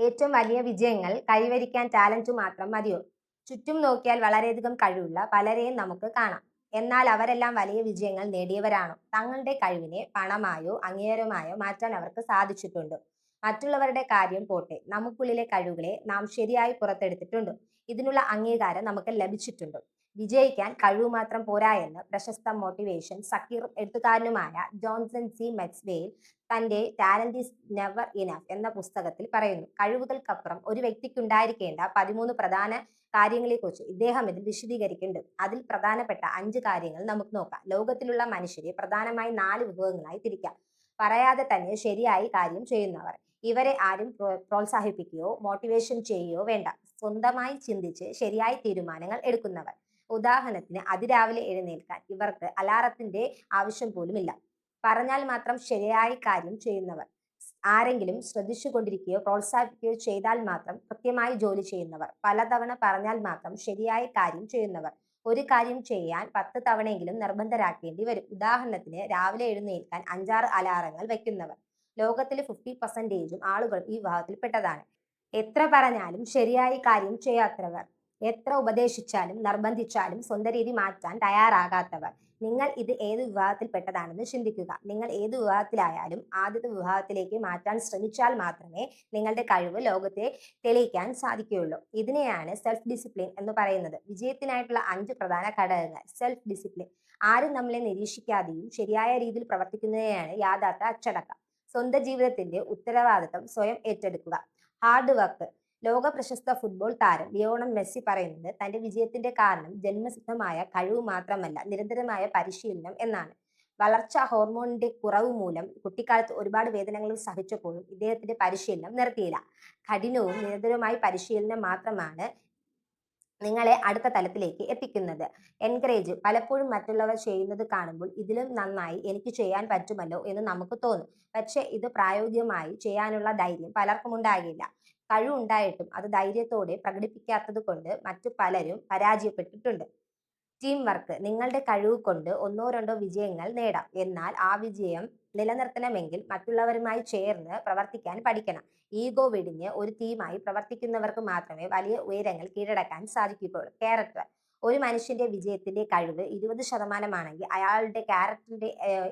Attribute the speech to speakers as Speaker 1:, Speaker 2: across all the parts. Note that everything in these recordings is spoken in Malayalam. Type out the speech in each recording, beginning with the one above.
Speaker 1: ഏറ്റവും വലിയ വിജയങ്ങൾ കൈവരിക്കാൻ ടാലന്റ് മാത്രം മതിയോ? ചുറ്റും നോക്കിയാൽ വളരെയധികം കഴിവുള്ള പലരെയും നമുക്ക് കാണാം. എന്നാൽ അവരെല്ലാം വലിയ വിജയങ്ങൾ നേടിയവരാണോ? തങ്ങളുടെ കഴിവിനെ പണമായോ അംഗീകാരമായോ മാറ്റാൻ അവർക്ക് സാധിച്ചിട്ടുണ്ടോ? മറ്റുള്ളവരുടെ കാര്യം പോട്ടെ, നമുക്കുള്ളിലെ കഴിവുകളെ നാം ശരിയായി പുറത്തെടുത്തിട്ടുണ്ടോ? ഇതിനുള്ള അംഗീകാരം നമുക്ക് ലഭിച്ചിട്ടുണ്ടോ? വിജയിക്കാൻ കഴിവ് മാത്രം പോരാ എന്ന് പ്രശസ്ത മോട്ടിവേഷൻ സക്കീറും എഴുത്തുകാരനുമായ ജോൺസൺ സി മെക്സ്വെയിൽ തന്റെ ടാലന്റ് ഈസ് നെവർ ഇനഫ് എന്ന പുസ്തകത്തിൽ പറയുന്നു. കഴിവുകൾക്കപ്പുറം ഒരു വ്യക്തിക്കുണ്ടായിരിക്കേണ്ട 13 പ്രധാന കാര്യങ്ങളെക്കുറിച്ച് ഇദ്ദേഹം ഇതിൽ വിശദീകരിക്കുന്നുണ്ട്. അതിൽ പ്രധാനപ്പെട്ട 5 കാര്യങ്ങൾ നമുക്ക് നോക്കാം. ലോകത്തിലുള്ള മനുഷ്യരെ പ്രധാനമായി 4 വിഭാഗങ്ങളായി തിരിക്കാം. പറയാതെ തന്നെ ശരിയായി കാര്യം ചെയ്യുന്നവർ. ഇവരെ ആരും പ്രോത്സാഹിപ്പിക്കുകയോ മോട്ടിവേഷൻ ചെയ്യുകയോ വേണ്ട. സ്വന്തമായി ചിന്തിച്ച് ശരിയായ തീരുമാനങ്ങൾ എടുക്കുന്നവർ. ഉദാഹരണത്തിന് അതിരാവിലെ എഴുന്നേൽക്കാൻ ഇവർക്ക് അലാറത്തിന്റെ ആവശ്യം പോലുമില്ല. പറഞ്ഞാൽ മാത്രം ശരിയായ കാര്യം ചെയ്യുന്നവർ. ആരെങ്കിലും ശ്രദ്ധിച്ചുകൊണ്ടിരിക്കുകയോ പ്രോത്സാഹിപ്പിക്കുകയോ ചെയ്താൽ മാത്രം കൃത്യമായി ജോലി ചെയ്യുന്നവർ. പലതവണ പറഞ്ഞാൽ മാത്രം ശരിയായ കാര്യം ചെയ്യുന്നവർ. ഒരു കാര്യം ചെയ്യാൻ 10 തവണയെങ്കിലും നിർബന്ധരാക്കേണ്ടി വരും. ഉദാഹരണത്തിന് രാവിലെ എഴുന്നേൽക്കാൻ 5-6 അലാറങ്ങൾ വയ്ക്കുന്നവർ. ലോകത്തിലെ 50% ആളുകൾ ഈ വിഭാഗത്തിൽപ്പെട്ടതാണ്. എത്ര പറഞ്ഞാലും ശരിയായി കാര്യം ചെയ്യാത്തവർ. എത്ര ഉപദേശിച്ചാലും നിർബന്ധിച്ചാലും സ്വന്തം രീതി മാറ്റാൻ തയ്യാറാകാത്തവർ. നിങ്ങൾ ഇത് ഏത് വിഭാഗത്തിൽപ്പെട്ടതാണെന്ന് ചിന്തിക്കുക. നിങ്ങൾ ഏത് വിഭാഗത്തിലായാലും ആദ്യത്തെ വിഭാഗത്തിലേക്ക് മാറ്റാൻ ശ്രമിച്ചാൽ മാത്രമേ നിങ്ങളുടെ കഴിവ് ലോകത്തെ തെളിയിക്കാൻ സാധിക്കുകയുള്ളൂ. ഇതിനെയാണ് സെൽഫ് ഡിസിപ്ലിൻ എന്ന് പറയുന്നത്. വിജയത്തിനായിട്ടുള്ള 5 പ്രധാന ഘടകങ്ങൾ. Self discipline. ആരും നമ്മളെ നിരീക്ഷിക്കാതെയും ശരിയായ രീതിയിൽ പ്രവർത്തിക്കുന്നതിനെയാണ് യഥാർത്ഥ അച്ചടക്കം. സ്വന്തം ജീവിതത്തിന്റെ ഉത്തരവാദിത്തം സ്വയം ഏറ്റെടുക്കുക. Hard work. ലോക പ്രശസ്ത ഫുട്ബോൾ താരം ലിയോണൽ മെസ്സി പറയുന്നത് തന്റെ വിജയത്തിന്റെ കാരണം ജന്മസിദ്ധമായ കഴിവ് മാത്രമല്ല, നിരന്തരമായ പരിശീലനം എന്നാണ്. വളർച്ചാ ഹോർമോണിന്റെ കുറവ് മൂലം കുട്ടിക്കാലത്ത് ഒരുപാട് വേദനകൾ സഹിച്ചപ്പോഴും ഇദ്ദേഹത്തിന്റെ പരിശീലനം നിർത്തിയില്ല. കഠിനവും നിരന്തരമായ പരിശീലനം മാത്രമാണ് നിങ്ങളെ അടുത്ത തലത്തിലേക്ക് എത്തിക്കുന്നത്. എൻകറേജ്. പലപ്പോഴും മറ്റുള്ളവർ ചെയ്യുന്നത് കാണുമ്പോൾ ഇതിലും നന്നായി എനിക്ക് ചെയ്യാൻ പറ്റുമല്ലോ എന്ന് നമുക്ക് തോന്നും. പക്ഷെ ഇത് പ്രായോഗികമായി ചെയ്യാനുള്ള ധൈര്യം പലർക്കും ഉണ്ടാകില്ല. കഴിവുണ്ടായിട്ടും അത് ധൈര്യത്തോടെ പ്രകടിപ്പിക്കാത്തത് കൊണ്ട് മറ്റു പലരും പരാജയപ്പെട്ടിട്ടുണ്ട്. Team work. നിങ്ങളുടെ കഴിവ് കൊണ്ട് 1-2 വിജയങ്ങൾ നേടാം. എന്നാൽ ആ വിജയം നിലനിർത്തണമെങ്കിൽ മറ്റുള്ളവരുമായി ചേർന്ന് പ്രവർത്തിക്കാൻ പഠിക്കണം. ഈഗോ വെടിഞ്ഞ് ഒരു ടീമായി പ്രവർത്തിക്കുന്നവർക്ക് മാത്രമേ വലിയ ഉയരങ്ങൾ കീഴടക്കാൻ സാധിക്കുകയുള്ളൂ. ക്യാരക്ടർ. ഒരു മനുഷ്യന്റെ വിജയത്തിന്റെ കഴിവ് 20% അയാളുടെ ക്യാരക്ടറിന്റെ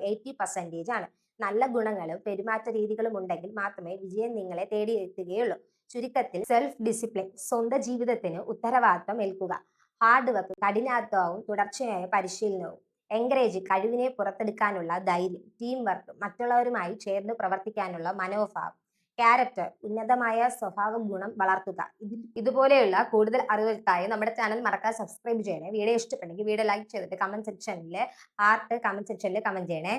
Speaker 1: 80% ആണ്. നല്ല ഗുണങ്ങളും പെരുമാറ്റ രീതികളും ഉണ്ടെങ്കിൽ മാത്രമേ വിജയം നിങ്ങളെ തേടിയെത്തുകയുള്ളൂ. ചുരുക്കത്തിൽ സെൽഫ് ഡിസിപ്ലിൻ. സ്വന്തം ജീവിതത്തിന് ഉത്തരവാദിത്തം ഏൽക്കുക. Hard work. കഠിനാധ്വാനവും തുടർച്ചയായ പരിശീലനവും. എൻകറേജ്. കഴിവിനെ പുറത്തെടുക്കാനുള്ള ധൈര്യം. Team work. മറ്റുള്ളവരുമായി ചേർന്ന് പ്രവർത്തിക്കാനുള്ള മനോഭാവം. ക്യാരക്ടർ. ഉന്നതമായ സ്വഭാവ ഗുണം വളർത്തുക. ഇതുപോലെയുള്ള കൂടുതൽ അറിവുകൾക്കായി നമ്മുടെ ചാനൽ മറക്കാതെ സബ്സ്ക്രൈബ് ചെയ്യണേ. വീഡിയോ ഇഷ്ടപ്പെട്ടെങ്കിൽ വീഡിയോ ലൈക്ക് ചെയ്തിട്ട് കമന്റ് സെക്ഷനിൽ കമന്റ് ചെയ്യണേ.